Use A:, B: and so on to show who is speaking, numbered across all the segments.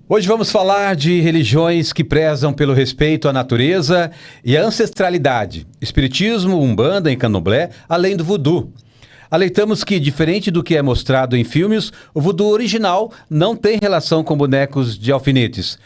A: Hoje vamos falar de religiões que prezam pelo respeito à natureza e à ancestralidade, espiritismo, umbanda e candomblé, além do voodoo. Alertamos que, diferente do que é mostrado em filmes, o voodoo original não tem relação com bonecos de alfinetes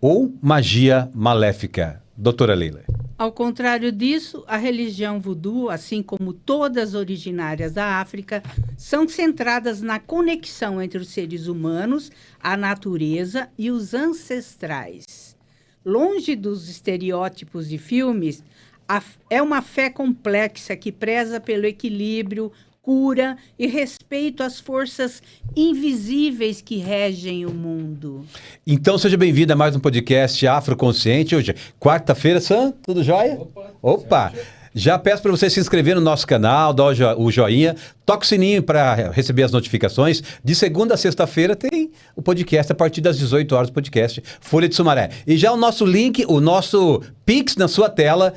A: ou magia maléfica. Doutora Leila.
B: Ao contrário disso, a religião voodoo, assim como todas originárias da África, são centradas na conexão entre os seres humanos, a natureza e os ancestrais. Longe dos estereótipos de filmes, é uma fé complexa que preza pelo equilíbrio, cura e respeito às forças invisíveis que regem o mundo.
A: Então seja bem-vindo a mais um podcast Afroconsciente. Hoje, quarta-feira, Sam, tudo jóia? Opa! Já peço para você se inscrever no nosso canal, dar o joinha, toca o sininho para receber as notificações. De segunda a sexta-feira tem o podcast a partir das 18 horas, o podcast Folha de Sumaré. E já o nosso link, o nosso Pix na sua tela,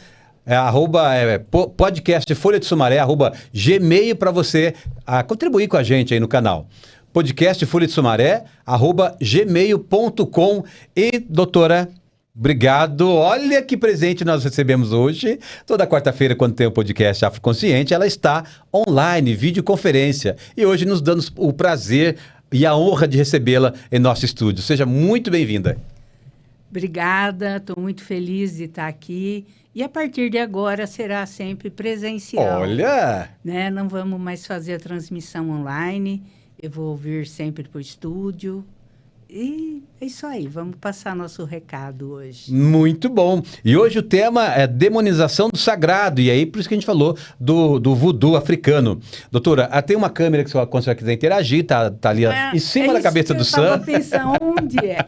A: podcast Folha de Sumaré, @gmail para você contribuir com a gente aí no canal. Podcast Folha de Sumaré, @gmail.com. E, doutora, obrigado. Olha que presente nós recebemos hoje. Toda quarta-feira, quando tem o podcast Afroconsciente, ela está online, videoconferência. E hoje nos damos o prazer e a honra de recebê-la em nosso estúdio. Seja muito bem-vinda.
B: Obrigada, estou muito feliz de estar aqui. E a partir de agora será sempre presencial.
A: Olha!
B: Né? Não vamos mais fazer a transmissão online. Eu vou vir sempre para o estúdio. E é isso aí, vamos passar nosso recado hoje.
A: Muito bom. E hoje o tema é demonização do sagrado. E aí, por isso que a gente falou do voodoo africano. Doutora, tem uma câmera que quando você quiser interagir, tá ali em cima da cabeça do Sam.
B: Eu estava pensando, onde é?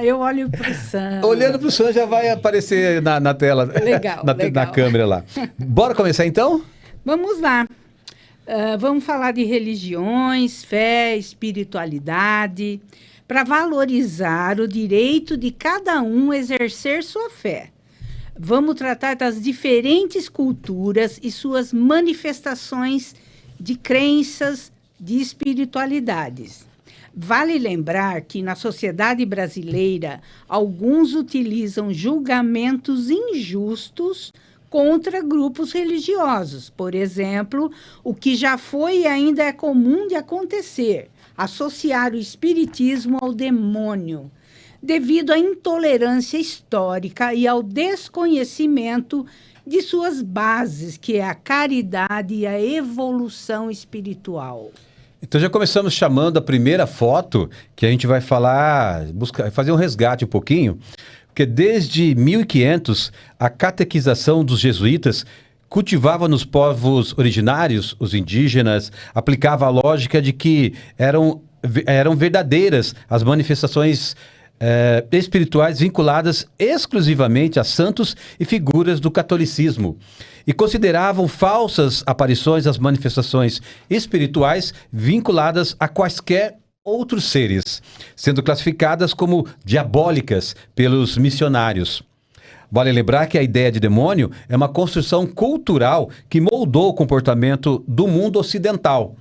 B: Eu olho para o Sam.
A: Olhando para o Sam já vai aparecer na tela.
B: Legal, legal.
A: Na câmera lá. Bora começar então?
B: Vamos lá. Vamos falar de religiões, fé, espiritualidade, para valorizar o direito de cada um exercer sua fé. Vamos tratar das diferentes culturas e suas manifestações de crenças, de espiritualidades. Vale lembrar que na sociedade brasileira, alguns utilizam julgamentos injustos contra grupos religiosos. Por exemplo, o que já foi e ainda é comum de acontecer, associar o espiritismo ao demônio, devido à intolerância histórica e ao desconhecimento de suas bases, que é a caridade e a evolução espiritual.
A: Então já começamos chamando a primeira foto, que a gente vai fazer um resgate um pouquinho, porque desde 1500, a catequização dos jesuítas cultivava nos povos originários, os indígenas, aplicava a lógica de que eram verdadeiras as manifestações espirituais vinculadas exclusivamente a santos e figuras do catolicismo. E consideravam falsas aparições as manifestações espirituais vinculadas a quaisquer outros seres, sendo classificadas como diabólicas pelos missionários. Vale lembrar que a ideia de demônio é uma construção cultural que moldou o comportamento do mundo ocidental.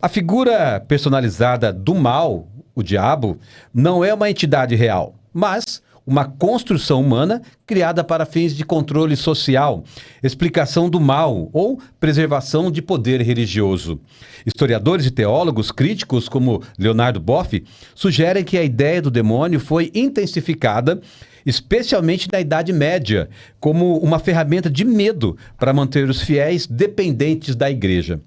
A: A figura personalizada do mal, o diabo, não é uma entidade real, mas uma construção humana criada para fins de controle social, explicação do mal ou preservação de poder religioso. Historiadores e teólogos críticos como Leonardo Boff sugerem que a ideia do demônio foi intensificada, especialmente na Idade Média, como uma ferramenta de medo para manter os fiéis dependentes da igreja.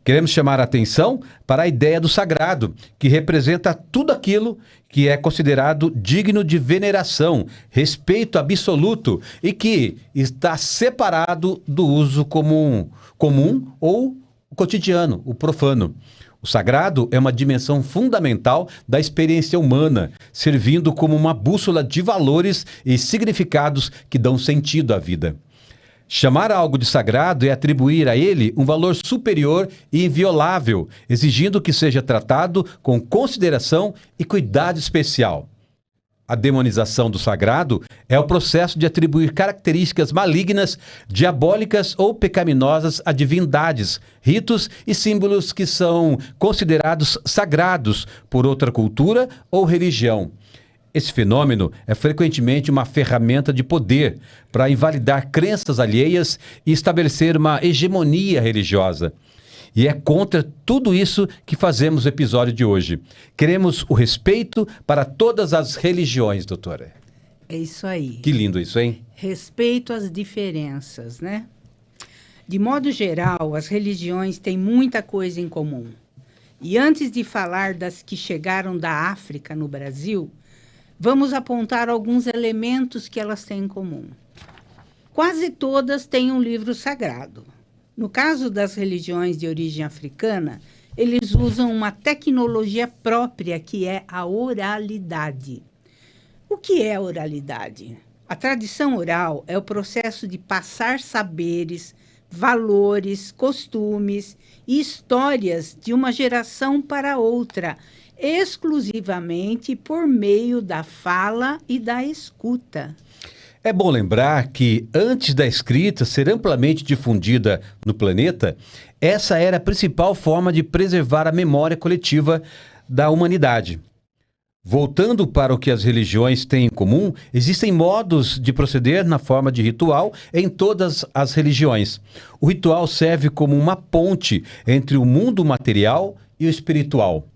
A: Queremos chamar a atenção para a ideia do sagrado, que representa tudo aquilo que é considerado digno de veneração, respeito absoluto e que está separado do uso comum ou cotidiano, o profano. O sagrado é uma dimensão fundamental da experiência humana, servindo como uma bússola de valores e significados que dão sentido à vida. Chamar algo de sagrado é atribuir a ele um valor superior e inviolável, exigindo que seja tratado com consideração e cuidado especial. A demonização do sagrado é o processo de atribuir características malignas, diabólicas ou pecaminosas a divindades, ritos e símbolos que são considerados sagrados por outra cultura ou religião. Esse fenômeno é frequentemente uma ferramenta de poder para invalidar crenças alheias e estabelecer uma hegemonia religiosa. E é contra tudo isso que fazemos o episódio de hoje. Queremos o respeito para todas as religiões, doutora.
B: É isso aí.
A: Que lindo isso, hein?
B: Respeito às diferenças, né? De modo geral, as religiões têm muita coisa em comum. E antes de falar das que chegaram da África no Brasil, vamos apontar alguns elementos que elas têm em comum. Quase todas têm um livro sagrado. No caso das religiões de origem africana, eles usam uma tecnologia própria que é a oralidade. O que é a oralidade? A tradição oral é o processo de passar saberes, valores, costumes e histórias de uma geração para outra, exclusivamente por meio da fala e da escuta.
A: É bom lembrar que, antes da escrita ser amplamente difundida no planeta, essa era a principal forma de preservar a memória coletiva da humanidade. Voltando para o que as religiões têm em comum, existem modos de proceder na forma de ritual em todas as religiões. O ritual serve como uma ponte entre o mundo material e o espiritual.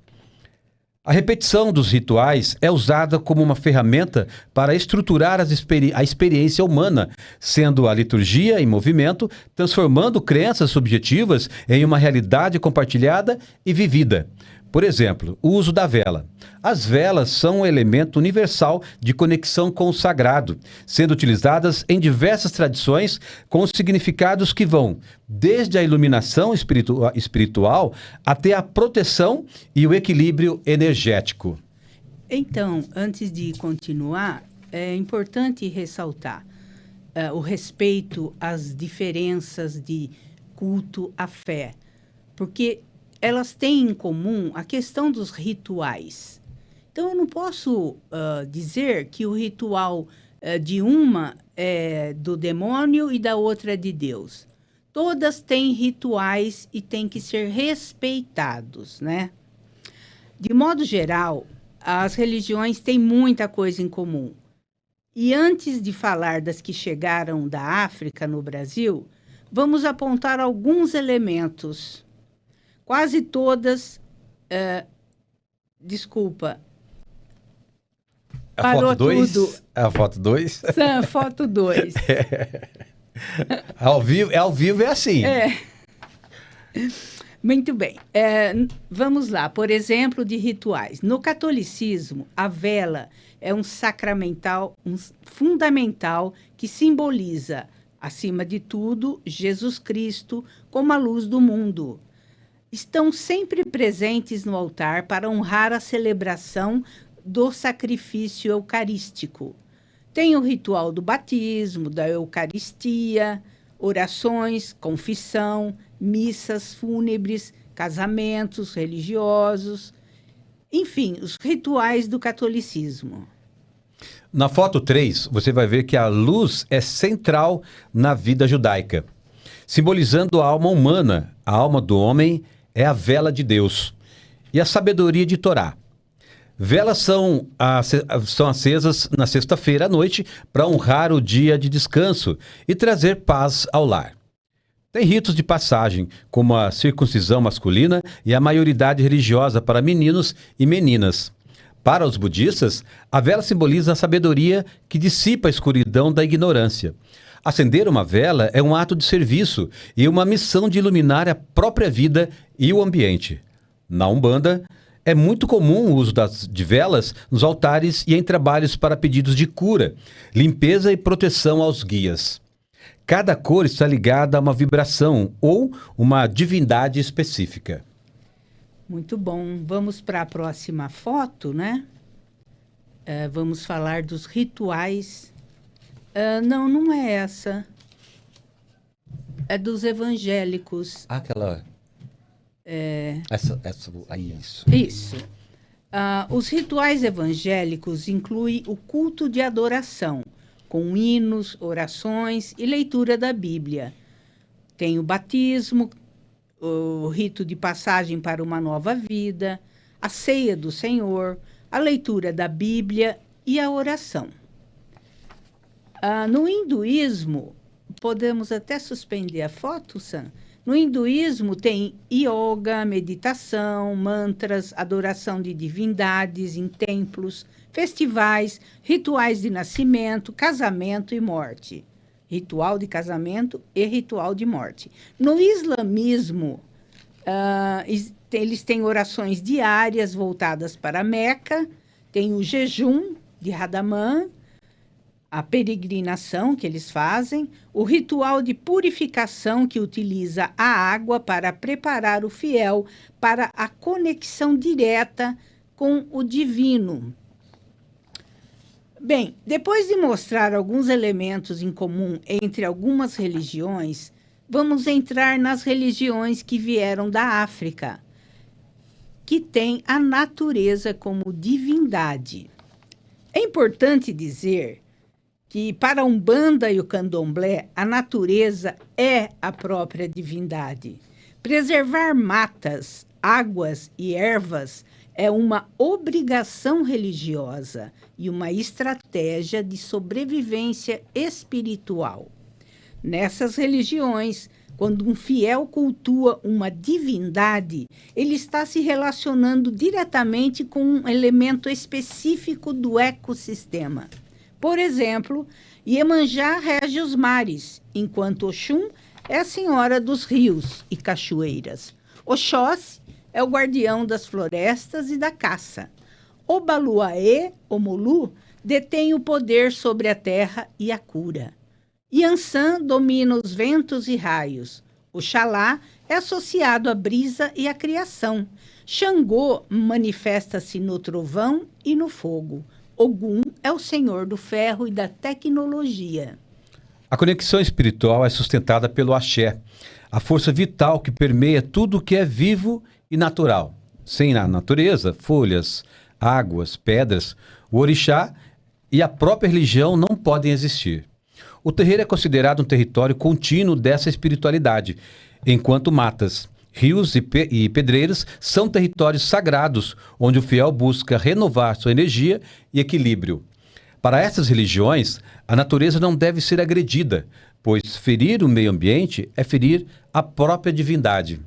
A: A repetição dos rituais é usada como uma ferramenta para estruturar a experiência humana, sendo a liturgia em movimento, transformando crenças subjetivas em uma realidade compartilhada e vivida. Por exemplo, o uso da vela. As velas são um elemento universal de conexão com o sagrado, sendo utilizadas em diversas tradições com significados que vão desde a iluminação espiritual até a proteção e o equilíbrio energético.
B: Então, antes de continuar, é importante ressaltar o respeito às diferenças de culto à fé, porque elas têm em comum a questão dos rituais. Então, eu não posso dizer que o ritual de uma é do demônio e da outra é de Deus. Todas têm rituais e têm que ser respeitados, né? De modo geral, as religiões têm muita coisa em comum. E antes de falar das que chegaram da África no Brasil, vamos apontar alguns elementos. Quase todas... desculpa.
A: A foto 2? A foto 2?
B: Foto 2.
A: Ao vivo é assim.
B: Muito bem. Vamos lá. Por exemplo, de rituais. No catolicismo, a vela é um fundamental que simboliza, acima de tudo, Jesus Cristo como a luz do mundo. Estão sempre presentes no altar para honrar a celebração do sacrifício eucarístico. Tem o ritual do batismo, da Eucaristia, orações, confissão, missas fúnebres, casamentos religiosos, enfim, os rituais do catolicismo.
A: Na foto 3, você vai ver que a luz é central na vida judaica, simbolizando a alma humana. A alma do homem é a vela de Deus e a sabedoria de Torá. Velas são acesas na sexta-feira à noite para honrar o dia de descanso e trazer paz ao lar. Tem ritos de passagem, como a circuncisão masculina e a maioridade religiosa para meninos e meninas. Para os budistas, a vela simboliza a sabedoria que dissipa a escuridão da ignorância. Acender uma vela é um ato de serviço e uma missão de iluminar a própria vida e o ambiente. Na Umbanda, é muito comum o uso de velas nos altares e em trabalhos para pedidos de cura, limpeza e proteção aos guias. Cada cor está ligada a uma vibração ou uma divindade específica.
B: Muito bom. Vamos para a próxima foto, né? Vamos falar dos rituais. Não é essa. É dos evangélicos.
A: Aquela... Essa aí, isso.
B: Isso. Os rituais evangélicos incluem o culto de adoração, com hinos, orações e leitura da Bíblia. Tem o batismo, o rito de passagem para uma nova vida, a ceia do Senhor, a leitura da Bíblia e a oração. No hinduísmo, podemos até suspender a foto, Sam? No hinduísmo tem yoga, meditação, mantras, adoração de divindades em templos, festivais, rituais de nascimento, casamento e morte. Ritual de casamento e ritual de morte. No islamismo, eles têm orações diárias voltadas para Meca, tem o jejum de Ramadan, a peregrinação que eles fazem, o ritual de purificação que utiliza a água para preparar o fiel para a conexão direta com o divino. Bem, depois de mostrar alguns elementos em comum entre algumas religiões, vamos entrar nas religiões que vieram da África, que têm a natureza como divindade. É importante dizer que para a Umbanda e o Candomblé, a natureza é a própria divindade. Preservar matas, águas e ervas é uma obrigação religiosa e uma estratégia de sobrevivência espiritual. Nessas religiões, quando um fiel cultua uma divindade, ele está se relacionando diretamente com um elemento específico do ecossistema. Por exemplo, Iemanjá rege os mares, enquanto Oxum é a senhora dos rios e cachoeiras. Oxóssi é o guardião das florestas e da caça. Obaluaê, Omolu, detém o poder sobre a terra e a cura. Iansã domina os ventos e raios. Oxalá é associado à brisa e à criação. Xangô manifesta-se no trovão e no fogo. Ogum é o senhor do ferro e da tecnologia.
A: A conexão espiritual é sustentada pelo axé, a força vital que permeia tudo o que é vivo e natural. Sem a natureza, folhas, águas, pedras, o orixá e a própria religião não podem existir. O terreiro é considerado um território contínuo dessa espiritualidade, enquanto matas, rios e pedreiras são territórios sagrados, onde o fiel busca renovar sua energia e equilíbrio. Para essas religiões, a natureza não deve ser agredida, pois ferir o meio ambiente é ferir a própria divindade.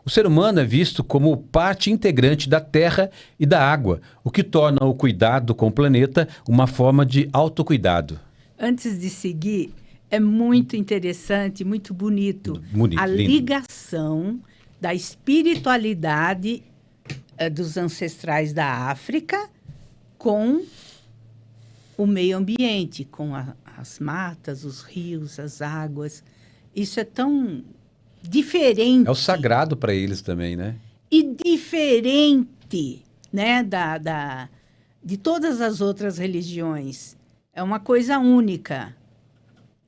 A: O ser humano é visto como parte integrante da terra e da água, o que torna o cuidado com o planeta uma forma de autocuidado.
B: Antes de seguir, é muito interessante, muito bonito, a
A: lindo.
B: ligação da espiritualidade dos ancestrais da África com o meio ambiente, com as matas, os rios, as águas. Isso é tão diferente.
A: É o sagrado para eles também, né?
B: E diferente, né, de todas as outras religiões. É uma coisa única.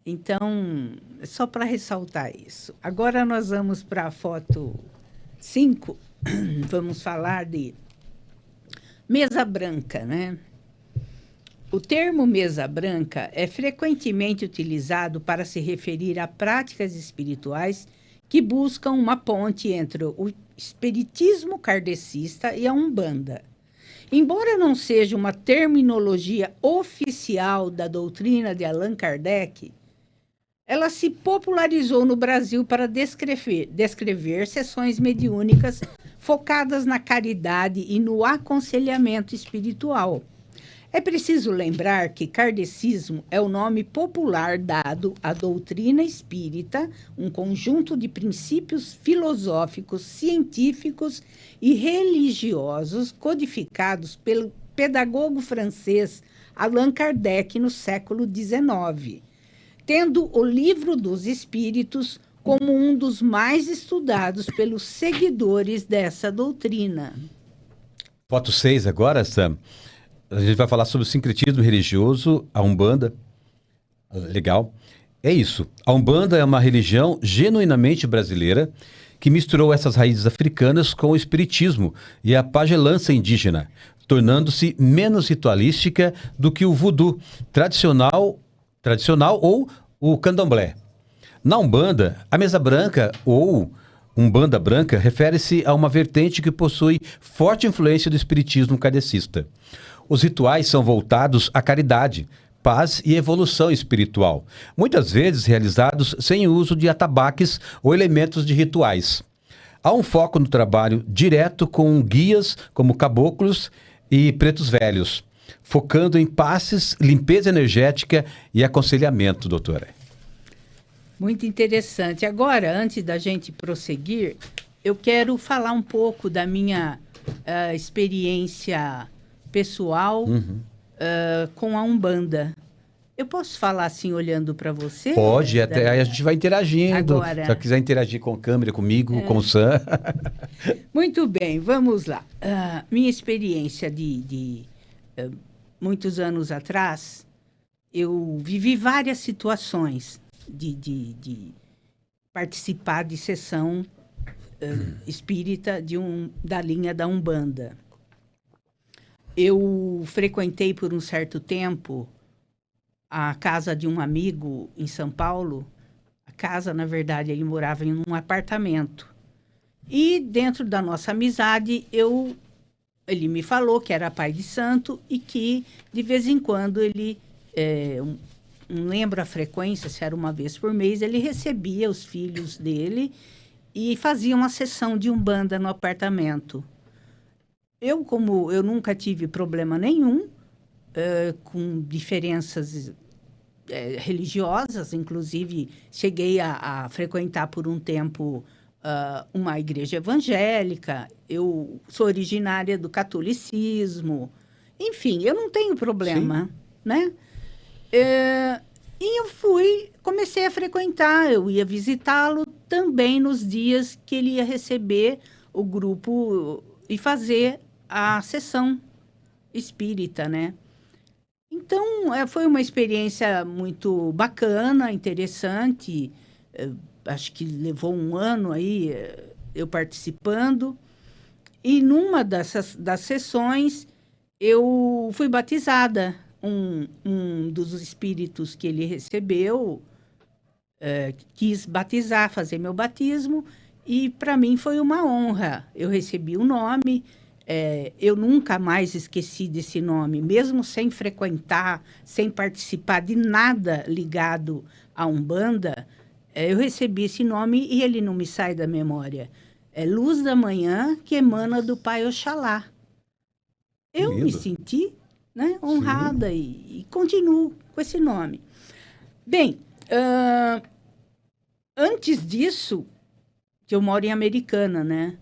B: Então, só para ressaltar isso. Agora nós vamos para a foto 5. Vamos falar de mesa branca, né? O termo mesa branca é frequentemente utilizado para se referir a práticas espirituais que buscam uma ponte entre o espiritismo kardecista e a Umbanda. Embora não seja uma terminologia oficial da doutrina de Allan Kardec, ela se popularizou no Brasil para descrever sessões mediúnicas focadas na caridade e no aconselhamento espiritual. É preciso lembrar que kardecismo é o nome popular dado à doutrina espírita, um conjunto de princípios filosóficos, científicos e religiosos codificados pelo pedagogo francês Allan Kardec no século XIX, tendo o Livro dos Espíritos como um dos mais estudados pelos seguidores dessa doutrina.
A: Foto 6 agora, Sam. A gente vai falar sobre o sincretismo religioso, a Umbanda. Legal. É isso. A Umbanda é uma religião genuinamente brasileira que misturou essas raízes africanas com o espiritismo e a pagelança indígena, tornando-se menos ritualística do que o voodoo tradicional ou o candomblé. Na Umbanda, a mesa branca ou Umbanda branca refere-se a uma vertente que possui forte influência do espiritismo kardecista. Os rituais são voltados à caridade, paz e evolução espiritual, muitas vezes realizados sem o uso de atabaques ou elementos de rituais. Há um foco no trabalho direto com guias como caboclos e pretos velhos, focando em passes, limpeza energética e aconselhamento, doutora.
B: Muito interessante. Agora, antes da gente prosseguir, eu quero falar um pouco da minha experiência pessoal com a Umbanda. Eu posso falar assim, olhando para você?
A: Pode, até aí a gente vai interagindo.
B: Agora...
A: Se você quiser interagir com a câmera, comigo, com o Sam.
B: Muito bem, vamos lá. Minha experiência de muitos anos atrás, eu vivi várias situações de participar de sessão espírita da linha da Umbanda. Eu frequentei por um certo tempo a casa de um amigo em São Paulo. A casa, na verdade, ele morava em um apartamento. E dentro da nossa amizade, ele me falou que era pai de santo e que, de vez em quando, ele, não lembro a frequência, se era uma vez por mês, ele recebia os filhos dele e fazia uma sessão de Umbanda no apartamento. Como eu nunca tive problema nenhum, com diferenças religiosas, inclusive cheguei a frequentar por um tempo uma igreja evangélica, eu sou originária do catolicismo, enfim, eu não tenho problema, né? E eu comecei a frequentar, eu ia visitá-lo também nos dias que ele ia receber o grupo e fazer a sessão espírita, né? Então, foi uma experiência muito bacana, interessante. Acho que levou um ano aí eu participando. E numa das sessões, eu fui batizada. Um dos espíritos que ele recebeu quis batizar, fazer meu batismo. E para mim foi uma honra. Eu recebi o nome. Eu nunca mais esqueci desse nome, mesmo sem frequentar, sem participar de nada ligado à Umbanda, eu recebi esse nome e ele não me sai da memória. É Luz da Manhã que emana do Pai Oxalá. Eu me senti, né, honrada e continuo com esse nome. Bem, antes disso, que eu moro em Americana, né,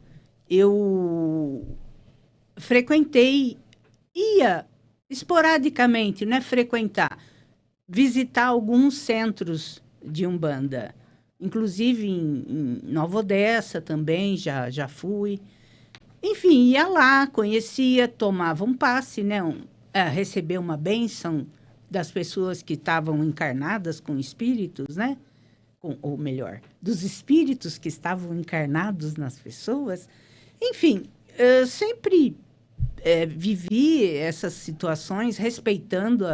B: eu ia esporadicamente, né, visitar alguns centros de Umbanda, inclusive em Nova Odessa também, já fui. Enfim, ia lá, conhecia, tomava um passe, né, receber uma bênção das pessoas que estavam encarnadas com espíritos, né, ou melhor, dos espíritos que estavam encarnados nas pessoas. Enfim, sempre vivi essas situações respeitando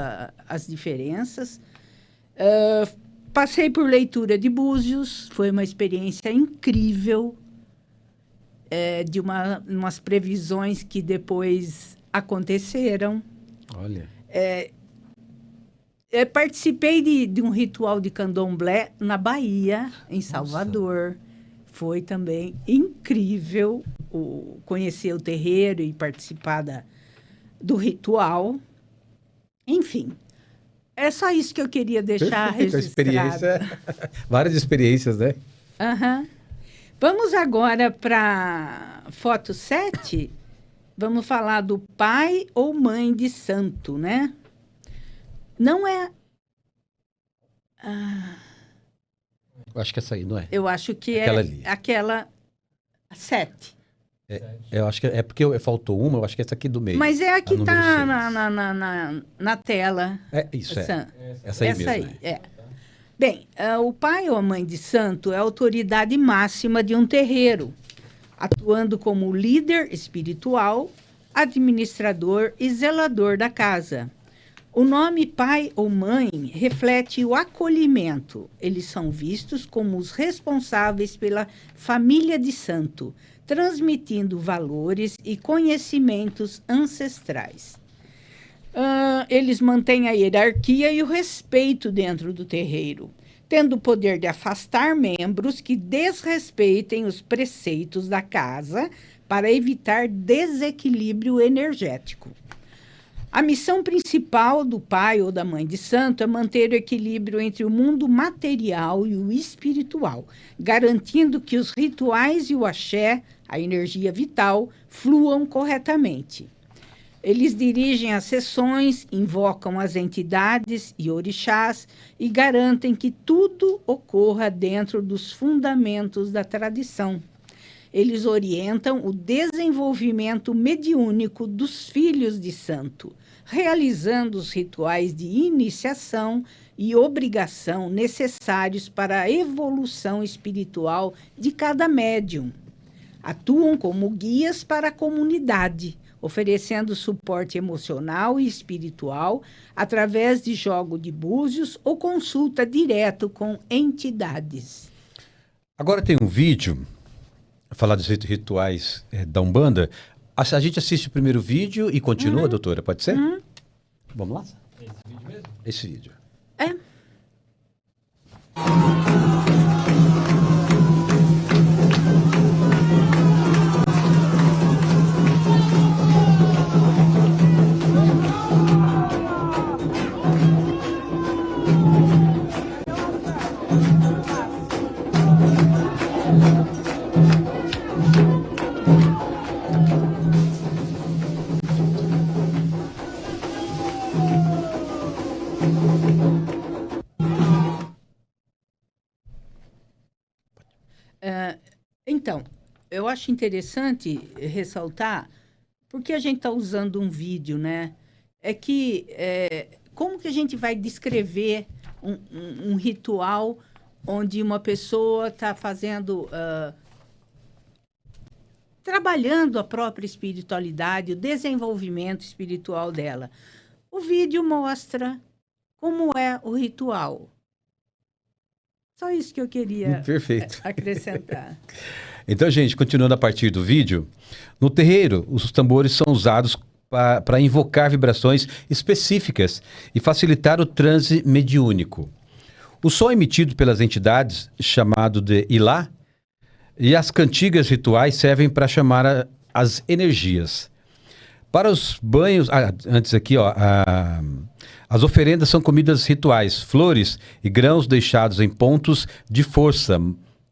B: as diferenças. Passei por leitura de búzios, foi uma experiência incrível, de umas previsões que depois aconteceram.
A: Olha.
B: Participei de um ritual de candomblé na Bahia, em Salvador. Nossa. Foi também incrível conhecer o terreiro e participar do ritual. Enfim, é só isso que eu queria deixar registrado.
A: Várias experiências, né?
B: Vamos agora para foto 7. Vamos falar do pai ou mãe de santo, né? Não é...
A: Eu acho que essa aí, não é?
B: Eu acho que
A: aquela ali.
B: Aquela 7.
A: Eu acho que é porque faltou uma, eu acho que é essa aqui do meio.
B: Mas é a que está na tela.
A: Isso, essa aí mesmo.
B: Bem, o pai ou a mãe de santo é a autoridade máxima de um terreiro, atuando como líder espiritual, administrador e zelador da casa. O nome pai ou mãe reflete o acolhimento. Eles são vistos como os responsáveis pela família de santo, transmitindo valores e conhecimentos ancestrais. Eles mantêm a hierarquia e o respeito dentro do terreiro, tendo o poder de afastar membros que desrespeitem os preceitos da casa para evitar desequilíbrio energético. A missão principal do pai ou da mãe de santo é manter o equilíbrio entre o mundo material e o espiritual, garantindo que os rituais e o axé, a energia vital, fluam corretamente. Eles dirigem as sessões, invocam as entidades e orixás e garantem que tudo ocorra dentro dos fundamentos da tradição. Eles orientam o desenvolvimento mediúnico dos filhos de santo, realizando os rituais de iniciação e obrigação necessários para a evolução espiritual de cada médium. Atuam como guias para a comunidade, oferecendo suporte emocional e espiritual através de jogo de búzios ou consulta direto com entidades.
A: Agora tem um vídeo, falar dos rituais da Umbanda. A gente assiste o primeiro vídeo e continua, doutora, pode ser? Vamos lá? Esse vídeo mesmo? Esse vídeo.
B: É. Então, eu acho interessante ressaltar, porque a gente está usando um vídeo, né? Como que a gente vai descrever um ritual onde uma pessoa está fazendo, trabalhando a própria espiritualidade, o desenvolvimento espiritual dela? O vídeo mostra como é o ritual. Só isso que eu queria acrescentar.
A: Então, gente, continuando a partir do vídeo, no terreiro, os tambores são usados para invocar vibrações específicas e facilitar o transe mediúnico. O som emitido pelas entidades, chamado de Ilá, e as cantigas rituais servem para chamar as energias. Para os banhos, antes aqui, as oferendas são comidas rituais, flores e grãos deixados em pontos de força,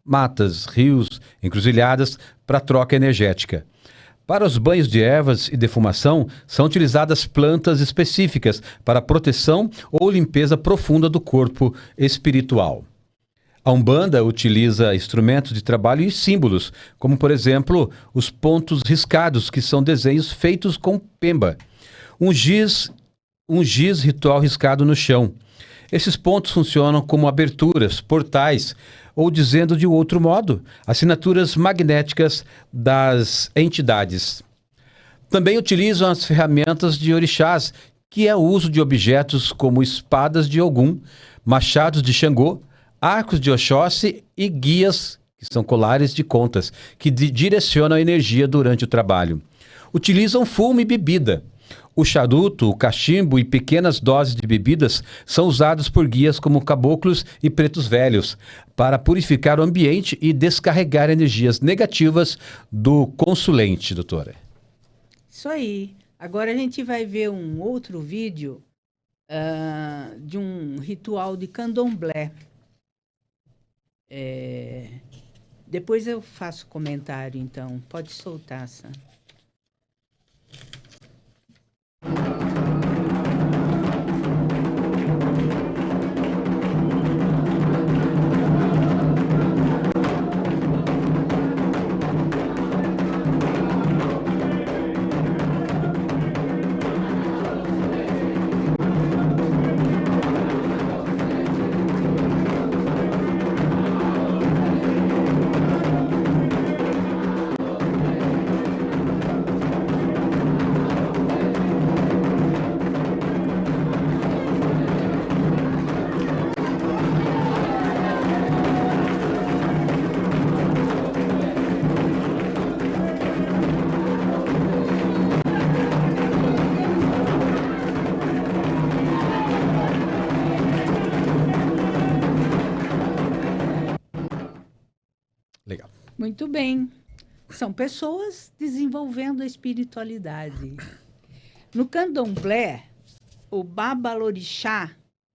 A: matas, rios, encruzilhadas para troca energética. Para os banhos de ervas e defumação, são utilizadas plantas específicas para proteção ou limpeza profunda do corpo espiritual. A Umbanda utiliza instrumentos de trabalho e símbolos, como, por exemplo, os pontos riscados, que são desenhos feitos com pemba. Um giz ritual riscado no chão. Esses pontos funcionam como aberturas, portais, ou dizendo de outro modo, assinaturas magnéticas das entidades. Também utilizam as ferramentas de orixás, que é o uso de objetos como espadas de Ogum, machados de Xangô, arcos de Oxóssi e guias, que são colares de contas, que direcionam a energia durante o trabalho. Utilizam fumo e bebida. O charuto, o cachimbo e pequenas doses de bebidas são usados por guias como caboclos e pretos velhos para purificar o ambiente e descarregar energias negativas do consulente, doutora.
B: Isso aí. Agora a gente vai ver um outro vídeo de um ritual de candomblé. Depois eu faço comentário, então. Pode soltar, Sam. Muito bem. São pessoas desenvolvendo a espiritualidade. No candomblé, o Babalorixá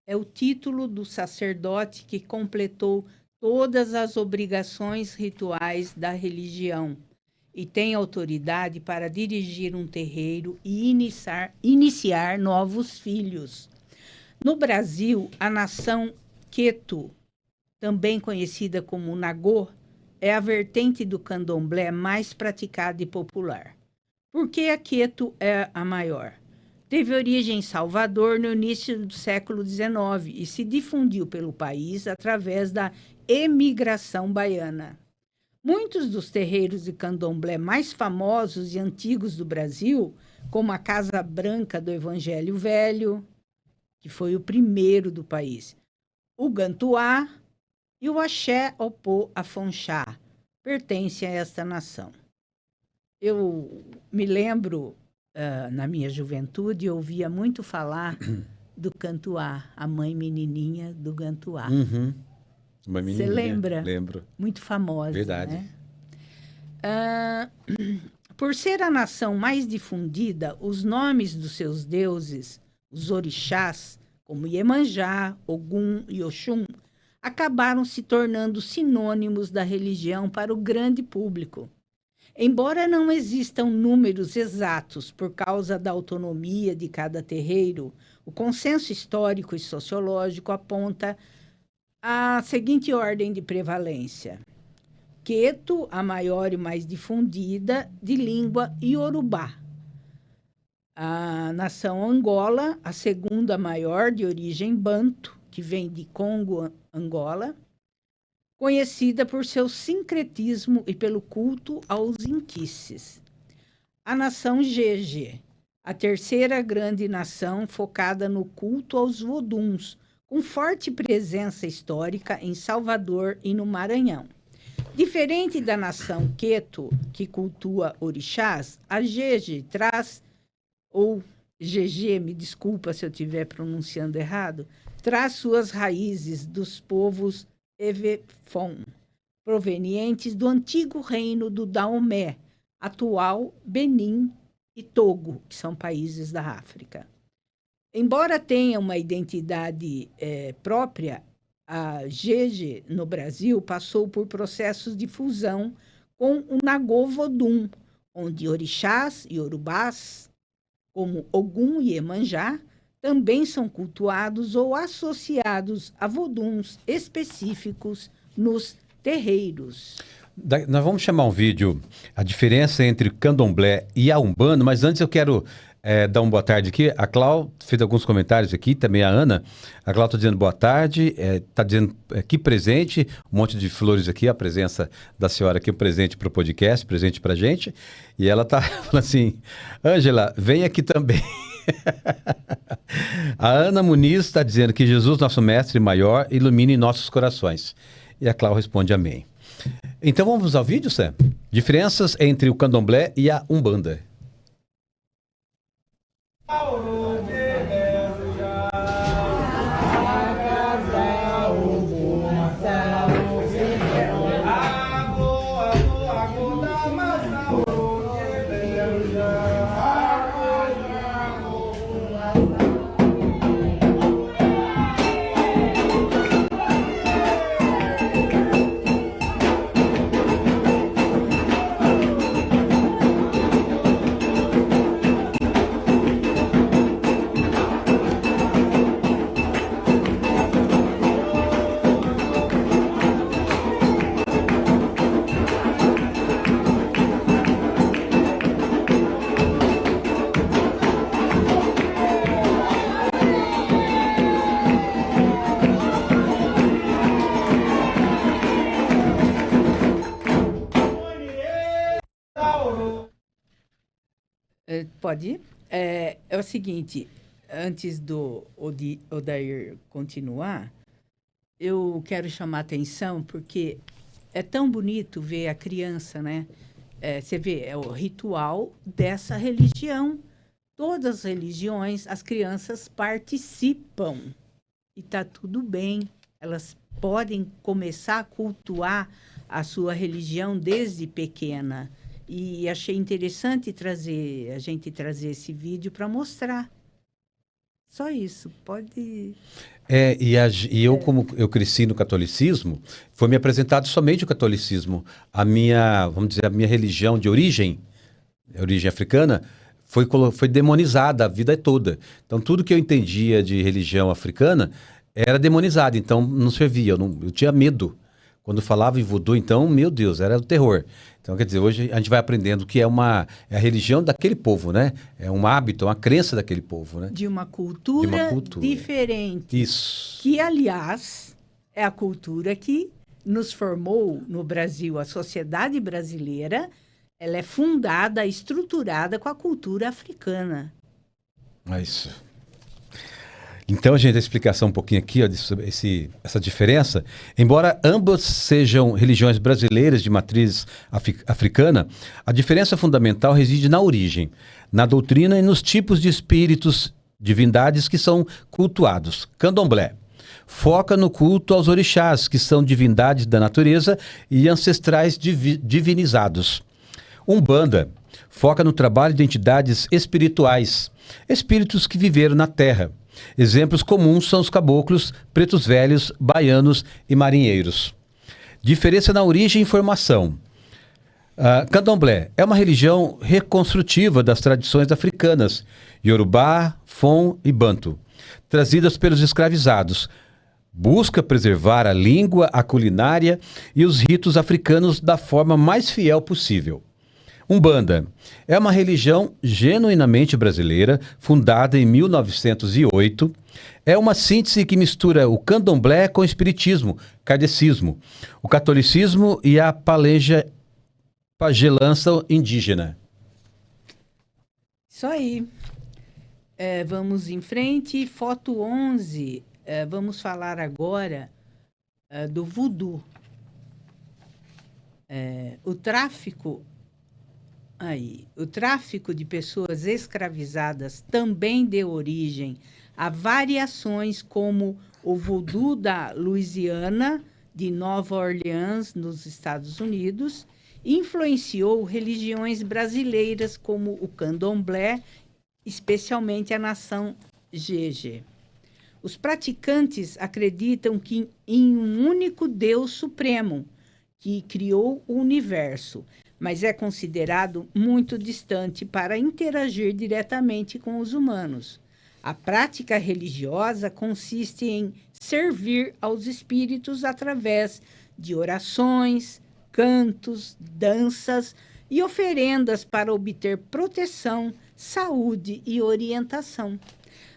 B: é o título do sacerdote que completou todas as obrigações rituais da religião e tem autoridade para dirigir um terreiro e iniciar novos filhos. No Brasil, a nação Queto, também conhecida como Nagô, é a vertente do candomblé mais praticada e popular. Por que a Queto é a maior? Teve origem em Salvador no início do século XIX e se difundiu pelo país através da emigração baiana. Muitos dos terreiros de candomblé mais famosos e antigos do Brasil, como a Casa Branca do Evangelho Velho, que foi o primeiro do país, o Gantuá e o Axé Opô Afonxá, pertencem a esta nação. Eu me lembro, na minha juventude, eu ouvia muito falar do Gantuá, a mãe menininha do Gantuá.
A: Uhum. Uma
B: Você
A: menininha.
B: lembra?
A: Lembro.
B: Muito famosa,
A: Verdade.
B: né? Por ser a nação mais difundida, os nomes dos seus deuses, os orixás, como Iemanjá, Ogum e Oxum, acabaram se tornando sinônimos da religião para o grande público. Embora não existam números exatos por causa da autonomia de cada terreiro, o consenso histórico e sociológico aponta a seguinte ordem de prevalência: Queto, a maior e mais difundida, de língua iorubá. A nação Angola, a segunda maior, de origem banto, que vem de Congo, Angola, conhecida por seu sincretismo e pelo culto aos inquices. A nação Jeje, a terceira grande nação focada no culto aos voduns, com forte presença histórica em Salvador e no Maranhão. Diferente da nação Queto, que cultua orixás, a Jeje traz, ou GG, me desculpa se eu estiver pronunciando errado, traz suas raízes dos povos Evefon, provenientes do antigo reino do Daomé, atual Benin e Togo, que são países da África. Embora tenha uma identidade própria, a GG no Brasil passou por processos de fusão com o Nagô-Vodum, onde orixás e urubás, como Ogum e Iemanjá, também são cultuados ou associados a voduns específicos nos terreiros.
A: Nós vamos chamar um vídeo, a diferença entre candomblé e a Umbanda, mas antes eu quero dar uma boa tarde aqui. A Clau fez alguns comentários aqui, também a Ana. A Clau está dizendo boa tarde, está dizendo que presente, um monte de flores aqui, a presença da senhora aqui, um presente para o podcast, presente para a gente. E ela está falando assim, Ângela, vem aqui também. A Ana Muniz está dizendo que Jesus, nosso mestre maior, ilumine nossos corações. E a Clau responde amém. Então vamos ao vídeo, Sam? Diferenças entre o candomblé e a Umbanda.
B: Pode ir? É o seguinte, antes do Odair continuar, eu quero chamar a atenção porque é tão bonito ver a criança, né? Você vê, é o ritual dessa religião. Todas as religiões, as crianças participam. E está tudo bem. Elas podem começar a cultuar a sua religião desde pequena. E achei interessante a gente trazer esse vídeo para mostrar. Só isso, pode...
A: Eu, como eu cresci no catolicismo, foi me apresentado somente o catolicismo. A minha, vamos dizer, a minha religião de origem africana, foi demonizada a vida toda. Então, tudo que eu entendia de religião africana era demonizado, então não servia, eu tinha medo. Quando falava em voodoo, então, meu Deus, era o terror. Então, quer dizer, hoje a gente vai aprendendo que é a religião daquele povo, né? É um hábito, uma crença daquele povo, né?
B: De uma cultura diferente.
A: Isso.
B: Que, aliás, é a cultura que nos formou no Brasil. A sociedade brasileira, ela é fundada, estruturada com a cultura africana.
A: É isso. Então, gente, a explicação um pouquinho aqui, ó, sobre essa diferença. Embora ambas sejam religiões brasileiras de matriz africana, a diferença fundamental reside na origem, na doutrina e nos tipos de espíritos, divindades que são cultuados. Candomblé foca no culto aos orixás, que são divindades da natureza e ancestrais divinizados. Umbanda foca no trabalho de entidades espirituais, espíritos que viveram na terra. Exemplos comuns são os caboclos, pretos velhos, baianos e marinheiros. Diferença na origem e formação. Candomblé é uma religião reconstrutiva das tradições africanas, Yorubá, Fon e Banto, trazidas pelos escravizados. Busca preservar a língua, a culinária e os ritos africanos da forma mais fiel possível. Umbanda é uma religião genuinamente brasileira, fundada em 1908. É uma síntese que mistura o candomblé com o espiritismo, kardecismo, o catolicismo e a pagelança indígena.
B: Isso aí. Vamos em frente. Foto 11. Vamos falar agora do voodoo. O tráfico de pessoas escravizadas também deu origem a variações como o voodoo da Louisiana, de Nova Orleans, nos Estados Unidos, influenciou religiões brasileiras como o candomblé, especialmente a nação Jeje. Os praticantes acreditam que em um único Deus supremo, que criou o universo, mas é considerado muito distante para interagir diretamente com os humanos. A prática religiosa consiste em servir aos espíritos através de orações, cantos, danças e oferendas para obter proteção, saúde e orientação.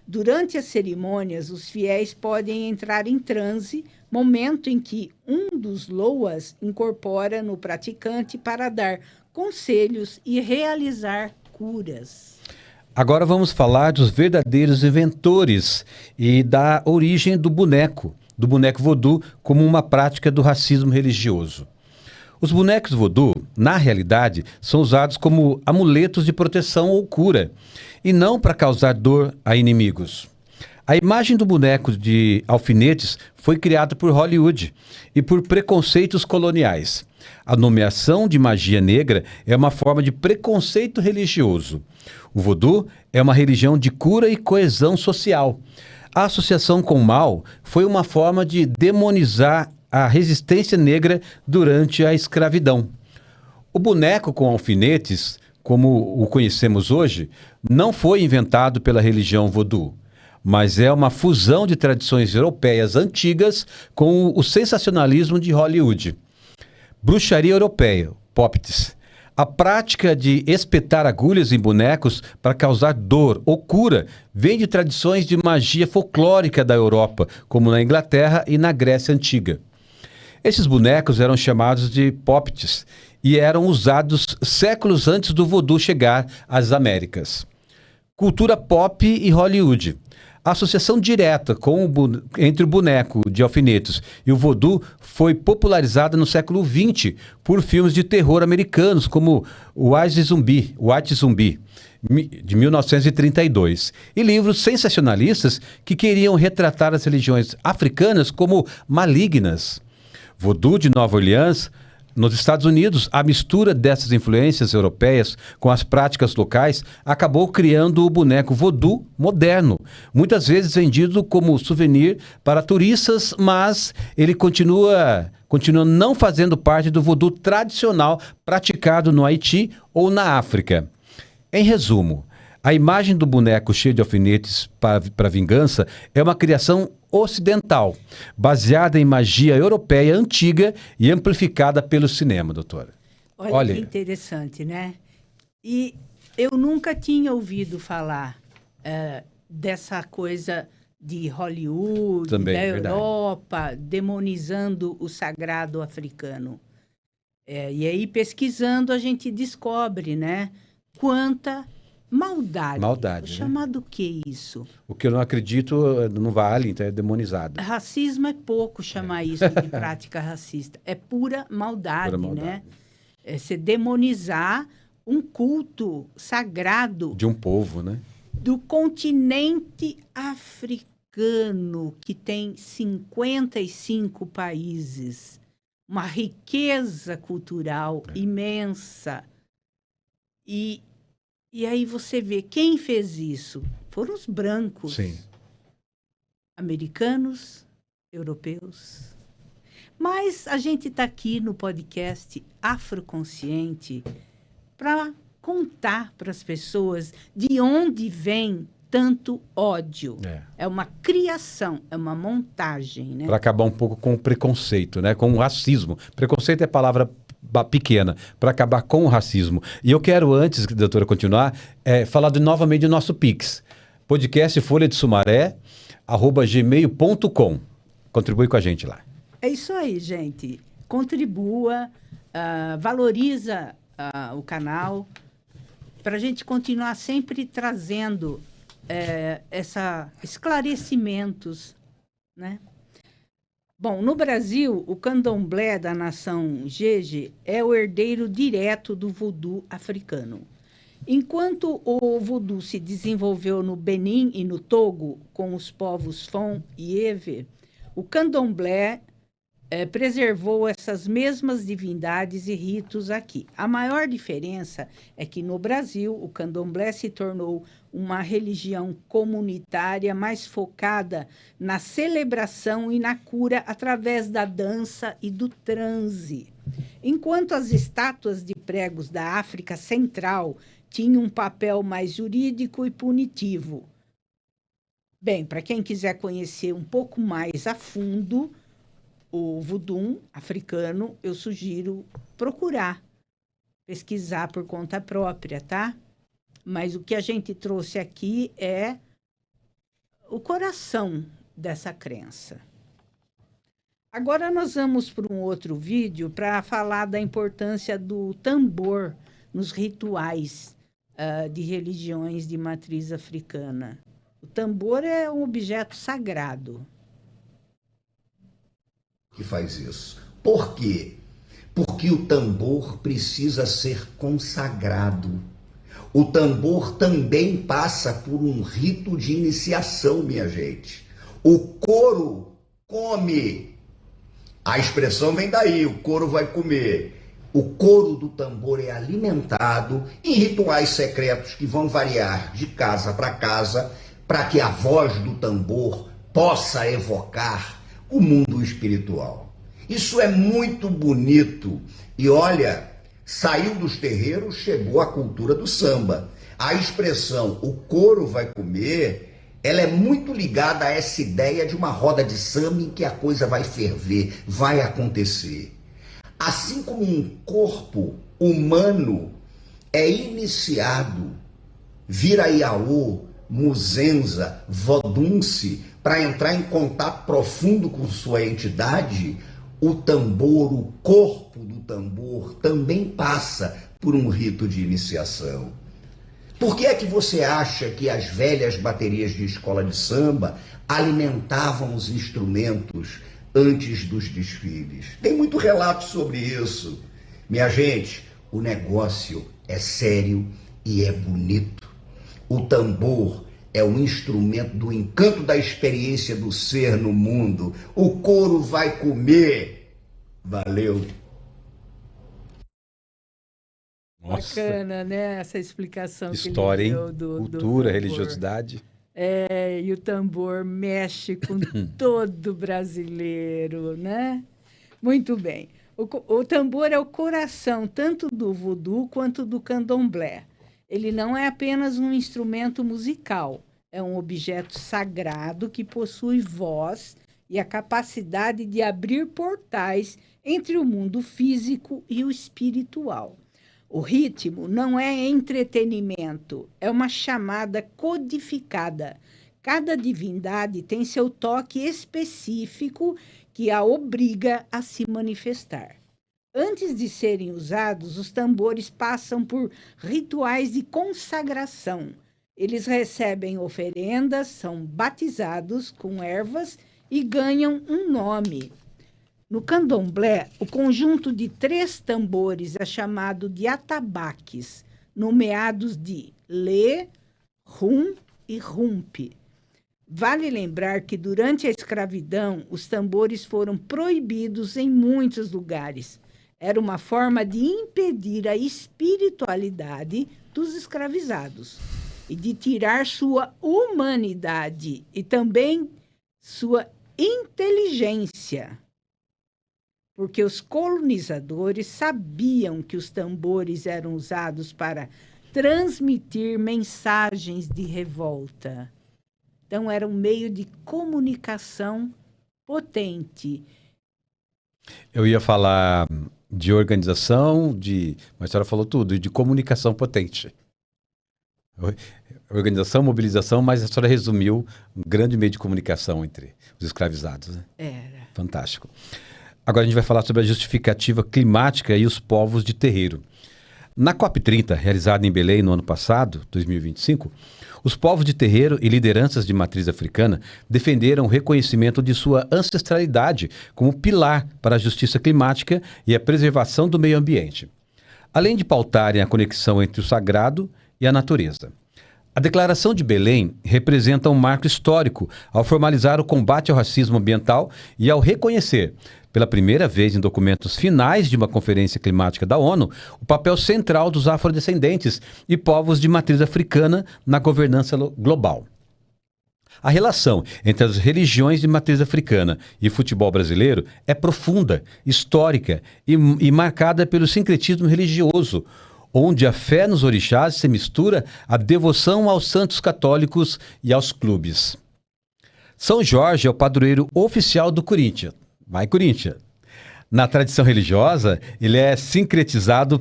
B: Durante as cerimônias, os fiéis podem entrar em transe, momento em que um dos loas incorpora no praticante para dar conselhos e realizar curas.
A: Agora vamos falar dos verdadeiros inventores e da origem do boneco voodoo como uma prática do racismo religioso. Os bonecos voodoo, na realidade, são usados como amuletos de proteção ou cura, e não para causar dor a inimigos. A imagem do boneco de alfinetes foi criada por Hollywood e por preconceitos coloniais. A nomeação de magia negra é uma forma de preconceito religioso. O voodoo é uma religião de cura e coesão social. A associação com o mal foi uma forma de demonizar a resistência negra durante a escravidão. O boneco com alfinetes, como o conhecemos hoje, não foi inventado pela religião voodoo, mas é uma fusão de tradições europeias antigas com o sensacionalismo de Hollywood. Bruxaria europeia, Poptis. A prática de espetar agulhas em bonecos para causar dor ou cura vem de tradições de magia folclórica da Europa, como na Inglaterra e na Grécia Antiga. Esses bonecos eram chamados de Poptis e eram usados séculos antes do voodoo chegar às Américas. Cultura pop e Hollywood. A associação direta entre o boneco de alfinetes e o voodoo foi popularizada no século XX por filmes de terror americanos como White Zombie, de 1932, e livros sensacionalistas que queriam retratar as religiões africanas como malignas. Voodoo de Nova Orleans, Nos Estados Unidos, a mistura dessas influências europeias com as práticas locais acabou criando o boneco voodoo moderno, muitas vezes vendido como souvenir para turistas, mas ele continua não fazendo parte do voodoo tradicional praticado no Haiti ou na África. Em resumo, a imagem do boneco cheio de alfinetes para vingança é uma criação ocidental, baseada em magia europeia antiga e amplificada pelo cinema, doutora.
B: Olha que interessante, né? E eu nunca tinha ouvido falar dessa coisa de Hollywood,
A: também,
B: da
A: verdade.
B: Europa, demonizando o sagrado africano. E aí, pesquisando, a gente descobre, né? Quanta maldade.
A: Maldade,
B: Chamar do que isso?
A: O que eu não acredito não vale, então é demonizado.
B: Racismo é pouco chamar isso de prática racista. É pura maldade, né? É você demonizar um culto sagrado
A: de um povo, né?
B: Do continente africano, que tem 55 países, uma riqueza cultural imensa. E aí você vê, quem fez isso? Foram os brancos.
A: Sim.
B: Americanos, europeus. Mas a gente está aqui no podcast Afroconsciente para contar para as pessoas de onde vem tanto ódio. É uma criação, é uma montagem, né?
A: Para acabar um pouco com o preconceito, né? Com o racismo. Preconceito é palavra pequena, para acabar com o racismo. E eu quero, antes, doutora, continuar, falar novamente do nosso Pix. Podcast Folha de Sumaré, @gmail.com. Contribui com a gente lá.
B: É isso aí, gente. Contribua, valoriza o canal, para a gente continuar sempre trazendo esclarecimentos, né? Bom, no Brasil, o candomblé da nação Jeje é o herdeiro direto do voodoo africano. Enquanto o voodoo se desenvolveu no Benin e no Togo, com os povos Fon e Ewe, o candomblé preservou essas mesmas divindades e ritos aqui. A maior diferença é que no Brasil o candomblé se tornou uma religião comunitária mais focada na celebração e na cura através da dança e do transe. Enquanto as estátuas de pregos da África Central tinham um papel mais jurídico e punitivo. Bem, para quem quiser conhecer um pouco mais a fundo o voodoo africano, eu sugiro procurar, pesquisar por conta própria, tá? Mas o que a gente trouxe aqui é o coração dessa crença. Agora nós vamos para um outro vídeo para falar da importância do tambor nos rituais de religiões de matriz africana. O tambor é um objeto sagrado.
C: Que faz isso. Por quê? Porque o tambor precisa ser consagrado. O tambor também passa por um rito de iniciação, minha gente. O couro come. A expressão vem daí, o couro vai comer. O couro do tambor é alimentado em rituais secretos que vão variar de casa para casa, para que a voz do tambor possa evocar o mundo espiritual. Isso é muito bonito. E olha, saiu dos terreiros, chegou à cultura do samba. A expressão o couro vai comer, ela é muito ligada a essa ideia de uma roda de samba em que a coisa vai ferver, vai acontecer. Assim como um corpo humano é iniciado, vira Iaô, Muzenza, Vodunce, para entrar em contato profundo com sua entidade, o tambor, o corpo do tambor também passa por um rito de iniciação. Por que é que você acha que as velhas baterias de escola de samba alimentavam os instrumentos antes dos desfiles? Tem muito relato sobre isso. Minha gente, o negócio é sério e é bonito. O tambor é um instrumento do encanto da experiência do ser no mundo. O couro vai comer. Valeu!
A: Nossa.
B: Bacana, né? Essa explicação
A: História,
B: que
A: hein?
B: ele deu do
A: Cultura,
B: tambor.
A: religiosidade.
B: E o tambor mexe com todo brasileiro, né? Muito bem. O tambor é o coração tanto do voodoo quanto do candomblé. Ele não é apenas um instrumento musical, é um objeto sagrado que possui voz e a capacidade de abrir portais entre o mundo físico e o espiritual. O ritmo não é entretenimento, é uma chamada codificada. Cada divindade tem seu toque específico que a obriga a se manifestar. Antes de serem usados, os tambores passam por rituais de consagração. Eles recebem oferendas, são batizados com ervas e ganham um nome. No candomblé, o conjunto de 3 tambores é chamado de atabaques, nomeados de lê, rum e rumpe. Vale lembrar que durante a escravidão, os tambores foram proibidos em muitos lugares. Era uma forma de impedir a espiritualidade dos escravizados e de tirar sua humanidade e também sua inteligência. Porque os colonizadores sabiam que os tambores eram usados para transmitir mensagens de revolta. Então, era um meio de comunicação potente.
A: Eu ia falar de organização, mas a senhora falou tudo, e de comunicação potente. Organização, mobilização, mas a senhora resumiu um grande meio de comunicação entre os escravizados. Né?
B: Era.
A: Fantástico. Agora a gente vai falar sobre a justificativa climática e os povos de terreiro. Na COP30, realizada em Belém no ano passado, 2025, os povos de terreiro e lideranças de matriz africana defenderam o reconhecimento de sua ancestralidade como pilar para a justiça climática e a preservação do meio ambiente, além de pautarem a conexão entre o sagrado e a natureza. A Declaração de Belém representa um marco histórico ao formalizar o combate ao racismo ambiental e ao reconhecer, pela primeira vez em documentos finais de uma conferência climática da ONU, o papel central dos afrodescendentes e povos de matriz africana na governança global. A relação entre as religiões de matriz africana e o futebol brasileiro é profunda, histórica e marcada pelo sincretismo religioso, onde a fé nos orixás se mistura à devoção aos santos católicos e aos clubes. São Jorge é o padroeiro oficial do Corinthians. Vai, Corinthians! Na tradição religiosa, ele é sincretizado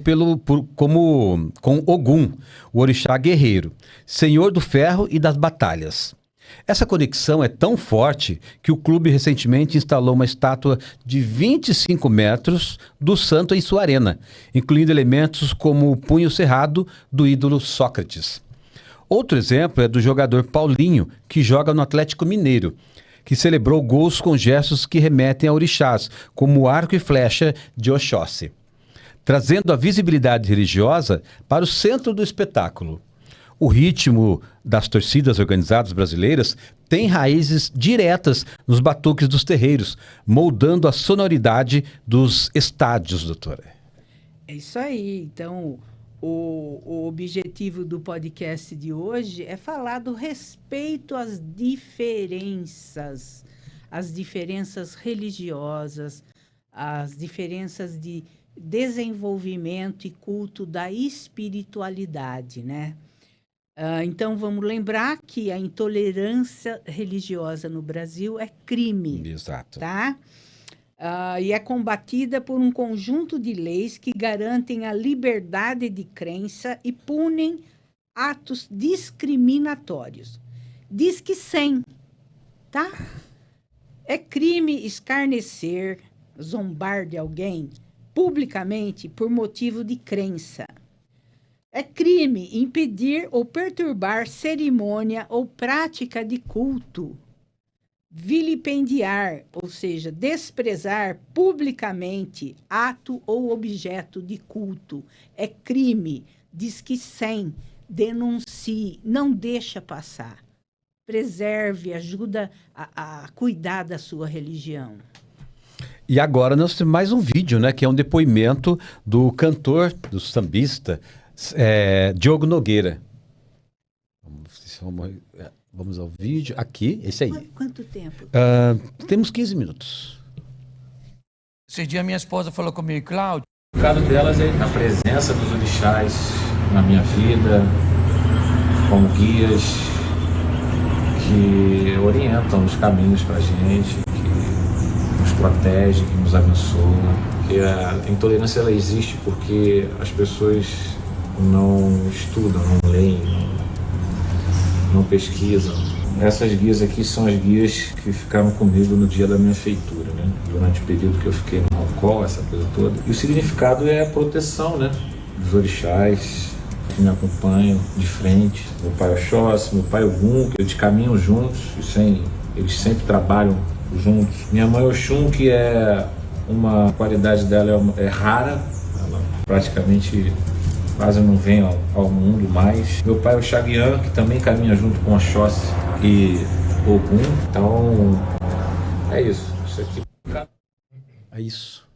A: com Ogum, o orixá guerreiro, senhor do ferro e das batalhas. Essa conexão é tão forte que o clube recentemente instalou uma estátua de 25 metros do santo em sua arena, incluindo elementos como o punho cerrado do ídolo Sócrates. Outro exemplo é do jogador Paulinho, que joga no Atlético Mineiro, que celebrou gols com gestos que remetem a orixás, como o arco e flecha de Oxóssi, trazendo a visibilidade religiosa para o centro do espetáculo. O ritmo das torcidas organizadas brasileiras tem raízes diretas nos batuques dos terreiros, moldando a sonoridade dos estádios, doutora.
B: É isso aí. Então, o objetivo do podcast de hoje é falar do respeito às diferenças religiosas, as diferenças de desenvolvimento e culto da espiritualidade, né? Então, vamos lembrar que a intolerância religiosa no Brasil é crime.
A: Exato.
B: Tá? E é combatida por um conjunto de leis que garantem a liberdade de crença e punem atos discriminatórios. Diz que 100, tá? É crime escarnecer, zombar de alguém publicamente por motivo de crença. É crime impedir ou perturbar cerimônia ou prática de culto. Vilipendiar, ou seja, desprezar publicamente ato ou objeto de culto. É crime. Diz que 100. Denuncie, não deixa passar. Preserve, ajuda a cuidar da sua religião.
A: E agora nós temos mais um vídeo, né? Que é um depoimento do cantor, do sambista, Diogo Nogueira. Vamos ao vídeo. Aqui, esse aí.
B: Quanto tempo?
A: Temos 15 minutos.
D: Esse dia minha esposa falou comigo, Cláudio, o recado delas é na presença dos orixás na minha vida, como guias que orientam os caminhos pra gente, que nos protege, que nos abençoa. Que a intolerância ela existe porque as pessoas não estudam, não leem, não pesquisam. Essas guias aqui são as guias que ficaram comigo no dia da minha feitura, né? Durante o período que eu fiquei no Alcol, essa coisa toda. E o significado é a proteção, né? Dos orixás que me acompanham de frente. Meu pai Oxóssi, meu pai Ogum, que eles caminham juntos, eles sempre trabalham juntos. Minha mãe Oxum, que uma qualidade dela é rara, ela praticamente quase não vem ao mundo mais. Meu pai Oxaguian, que também caminha junto com Oxóssi e Ogum. Então, é isso. Isso aqui.
A: É isso.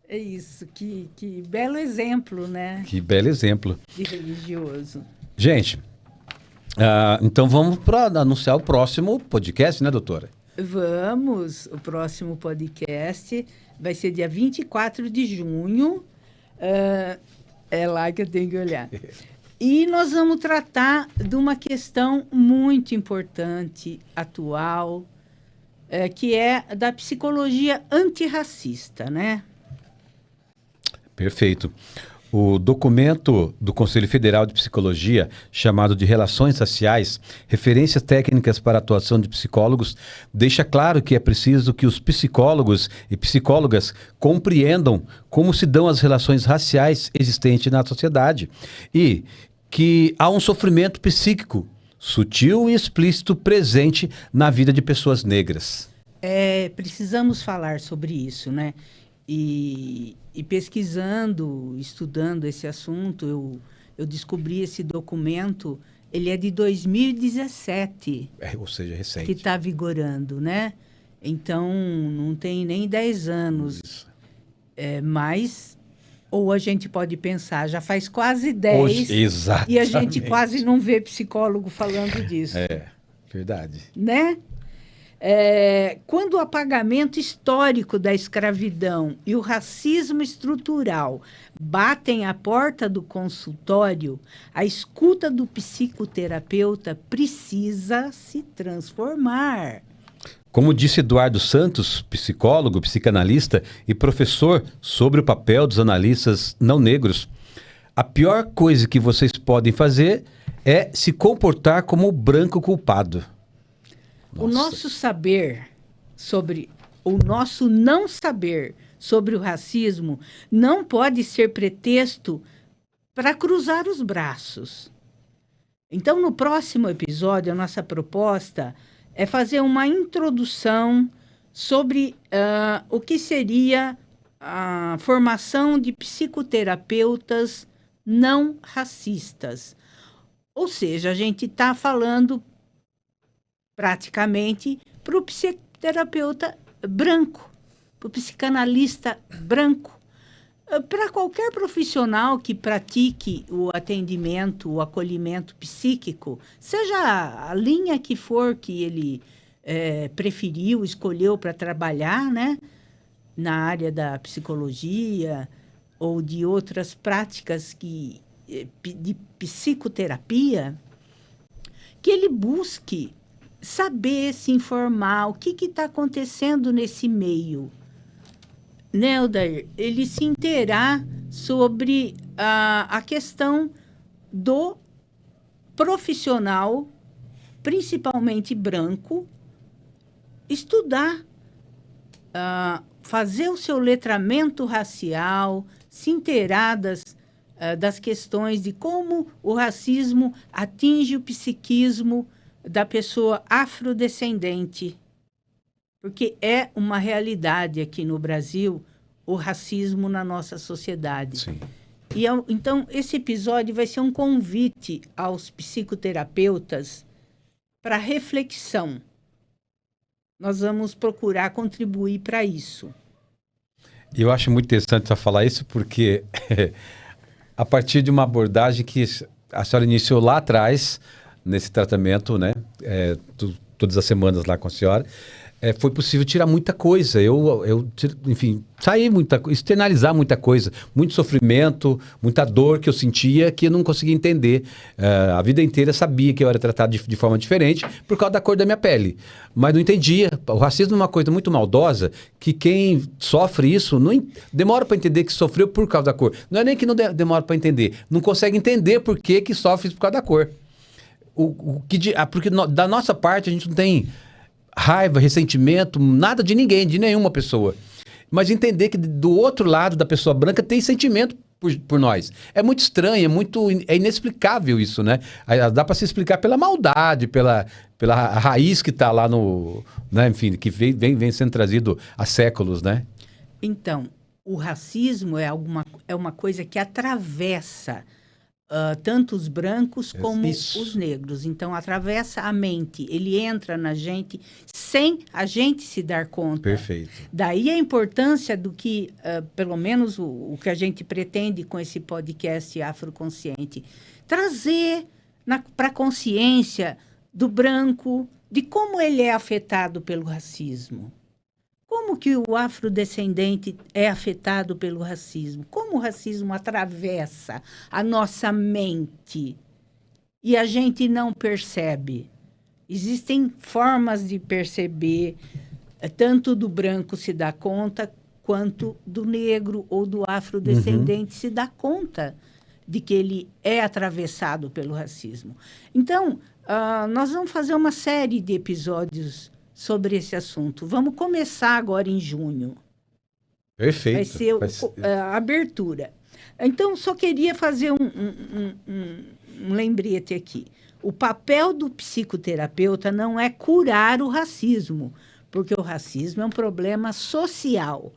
B: É isso, que belo exemplo, né?
A: Que belo exemplo.
B: De religioso.
A: Gente, então vamos para anunciar o próximo podcast, né, doutora?
B: Vamos, o próximo podcast vai ser dia 24 de junho. É lá que eu tenho que olhar. E nós vamos tratar de uma questão muito importante, atual, que é da psicologia antirracista, né?
A: Perfeito. O documento do Conselho Federal de Psicologia, chamado de Relações Raciais, referências técnicas para a atuação de psicólogos, deixa claro que é preciso que os psicólogos e psicólogas compreendam como se dão as relações raciais existentes na sociedade e que há um sofrimento psíquico sutil e explícito presente na vida de pessoas negras.
B: Precisamos falar sobre isso, né? E pesquisando, estudando esse assunto, eu descobri esse documento, ele é de 2017.
A: Ou seja, recente.
B: Que está vigorando, né? Então, não tem nem 10 anos.
A: Isso.
B: Mas, ou a gente pode pensar, já faz quase 10.
A: Exatamente.
B: E a gente quase não vê psicólogo falando disso.
A: Verdade.
B: Né? Quando o apagamento histórico da escravidão e o racismo estrutural batem à porta do consultório, a escuta do psicoterapeuta precisa se transformar.
A: Como disse Eduardo Santos, psicólogo, psicanalista e professor sobre o papel dos analistas não negros, a pior coisa que vocês podem fazer é se comportar como o branco culpado.
B: O nosso saber sobre, o nosso não saber sobre o racismo não pode ser pretexto para cruzar os braços. Então, no próximo episódio, a nossa proposta é fazer uma introdução sobre o que seria a formação de psicoterapeutas não racistas. Ou seja, a gente está falando praticamente para o psicoterapeuta branco, para o psicanalista branco, para qualquer profissional que pratique o atendimento, o acolhimento psíquico, seja a linha que for que ele preferiu, escolheu para trabalhar, né, na área da psicologia ou de outras práticas de psicoterapia, que ele busque saber, se informar, o que está acontecendo nesse meio. Né, Odair? Ele se inteirar sobre a questão do profissional, principalmente branco, estudar, fazer o seu letramento racial, se inteirar das questões de como o racismo atinge o psiquismo da pessoa afrodescendente, porque é uma realidade aqui no Brasil o racismo na nossa sociedade.
A: Sim.
B: E então esse episódio vai ser um convite aos psicoterapeutas para reflexão nós vamos procurar contribuir para isso.
A: Eu acho muito interessante você falar isso, porque a partir de uma abordagem que a senhora iniciou lá atrás, nesse tratamento, né? Todas as semanas lá com a senhora, foi possível tirar muita coisa. Enfim, sair muita coisa, externalizar muita coisa, muito sofrimento, muita dor que eu sentia que eu não conseguia entender. A vida inteira eu sabia que eu era tratado de forma diferente por causa da cor da minha pele, mas não entendia. O racismo é uma coisa muito maldosa que quem sofre isso demora para entender que sofreu por causa da cor. Não é nem que não demora para entender, não consegue entender por que sofre por causa da cor. Porque da nossa parte a gente não tem raiva, ressentimento, nada de ninguém, de nenhuma pessoa. Mas entender que do outro lado da pessoa branca tem sentimento por nós. É muito estranho, é inexplicável isso, né? Dá para se explicar pela maldade, pela raiz que está lá né? Enfim, que vem sendo trazido há séculos, né?
B: Então, o racismo é uma coisa que atravessa tanto os brancos como os negros. Então, atravessa a mente. Ele entra na gente sem a gente se dar conta.
A: Perfeito.
B: Daí a importância do que, pelo menos o que a gente pretende com esse podcast Afroconsciente, trazer para a consciência do branco, de como ele é afetado pelo racismo. Como que o afrodescendente é afetado pelo racismo? Como o racismo atravessa a nossa mente e a gente não percebe? Existem formas de perceber, tanto do branco se dá conta, quanto do negro ou do afrodescendente se dá conta de que ele é atravessado pelo racismo. Então, nós vamos fazer uma série de episódios sobre esse assunto. Vamos começar agora em junho.
A: Perfeito.
B: Vai ser a abertura. Então, só queria fazer um lembrete aqui. O papel do psicoterapeuta não é curar o racismo, porque o racismo é um problema social.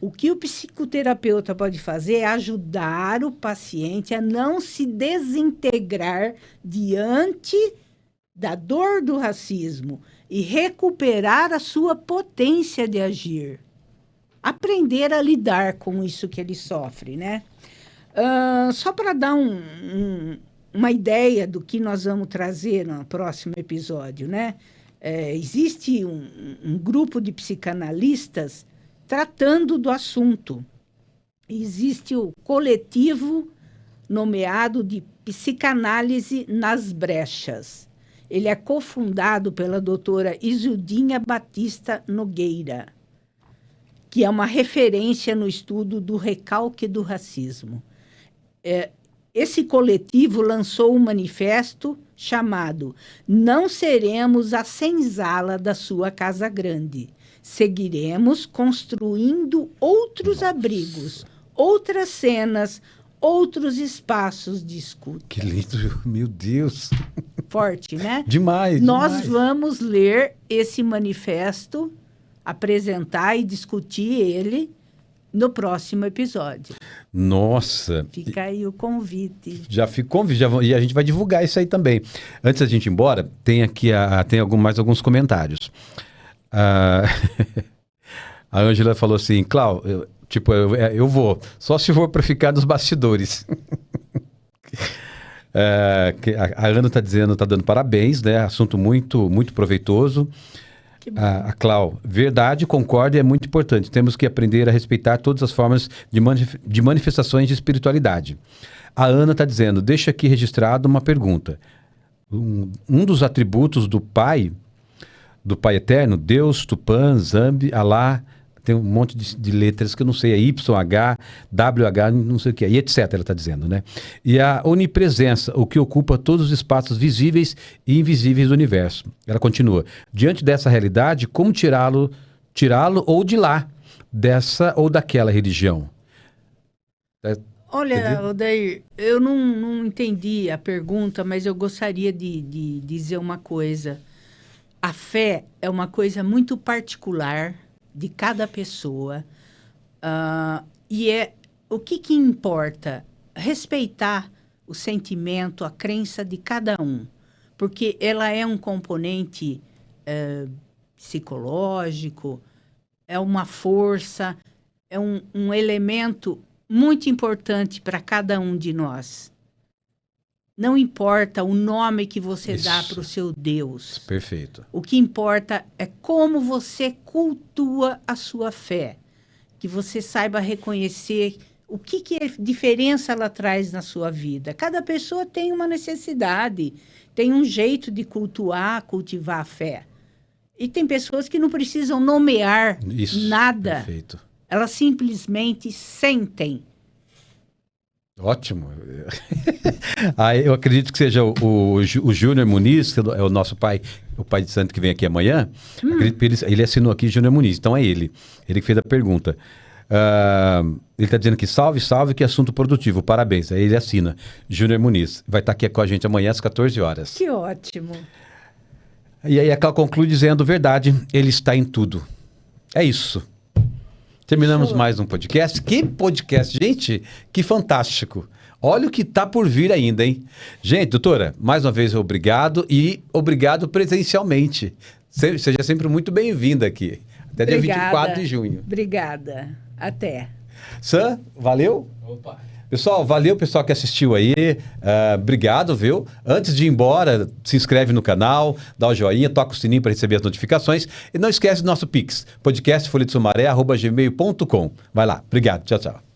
B: O que o psicoterapeuta pode fazer é ajudar o paciente a não se desintegrar diante da dor do racismo e recuperar a sua potência de agir. Aprender a lidar com isso que ele sofre, né? Só para dar uma ideia do que nós vamos trazer no próximo episódio, né? Existe um grupo de psicanalistas tratando do assunto. Existe o coletivo nomeado de Psicanálise nas Brechas. Ele é cofundado pela doutora Isildinha Batista Nogueira, que é uma referência no estudo do recalque do racismo. Esse coletivo lançou um manifesto chamado Não Seremos a Senzala da Sua Casa Grande. Seguiremos construindo outros abrigos, outras cenas, outros espaços de escuta.
A: Que lindo, meu Deus.
B: Forte, né?
A: Demais.
B: Nós vamos ler esse manifesto, apresentar e discutir ele no próximo episódio.
A: Nossa.
B: Fica aí o convite.
A: Já fica convite, e a gente vai divulgar isso aí também. Antes da gente ir embora, tem aqui mais alguns comentários. A Ângela falou assim, Clau, eu vou, só se for para ficar nos bastidores. A Ana está dizendo, está dando parabéns, né? Assunto muito, muito proveitoso. A Clau, verdade, concordo, e é muito importante. Temos que aprender a respeitar todas as formas de manifestações de espiritualidade. A Ana está dizendo, deixa aqui registrado uma pergunta. Um dos atributos do Pai Eterno, Deus, Tupã, Zambi, Alá, tem um monte de letras que eu não sei, é Y, H, WH, não sei o que é, e etc, ela está dizendo, né? E a onipresença, o que ocupa todos os espaços visíveis e invisíveis do universo. Ela continua, diante dessa realidade, como tirá-lo ou de lá, dessa ou daquela religião?
B: Olha, Odair, eu não entendi a pergunta, mas eu gostaria de dizer uma coisa. A fé é uma coisa muito particular de cada pessoa, e o que importa? Respeitar o sentimento, a crença de cada um, porque ela é um componente psicológico, é uma força, é um elemento muito importante para cada um de nós. Não importa o nome que você dá para o seu Deus.
A: Perfeito.
B: O que importa é como você cultua a sua fé. Que você saiba reconhecer o que diferença ela traz na sua vida. Cada pessoa tem uma necessidade, tem um jeito de cultivar a fé. E tem pessoas que não precisam nomear nada.
A: Perfeito.
B: Elas simplesmente sentem.
A: Ótimo. Eu acredito que seja o Júnior Muniz, que é o nosso pai, o pai de santo que vem aqui amanhã. Acredito que ele assinou aqui Júnior Muniz, então é ele. Ele que fez a pergunta. Ele está dizendo que salve, que assunto produtivo, parabéns. Aí ele assina, Júnior Muniz. Vai estar aqui com a gente amanhã às 14 horas.
B: Que ótimo.
A: E aí a Cláudia conclui dizendo, verdade, ele está em tudo. É isso. Terminamos mais um podcast. Que podcast, gente, que fantástico. Olha o que está por vir ainda, hein? Gente, doutora, mais uma vez obrigado e obrigado presencialmente. Seja sempre muito bem-vinda aqui. Até dia 24 de junho.
B: Obrigada. Até.
A: Sam, valeu?
D: Opa!
A: Pessoal, valeu pessoal que assistiu aí. Obrigado, viu? Antes de ir embora, se inscreve no canal, dá o joinha, toca o sininho para receber as notificações. E não esquece do nosso Pix, podcastfolhadesumaré@gmail.com. Vai lá. Obrigado. Tchau, tchau.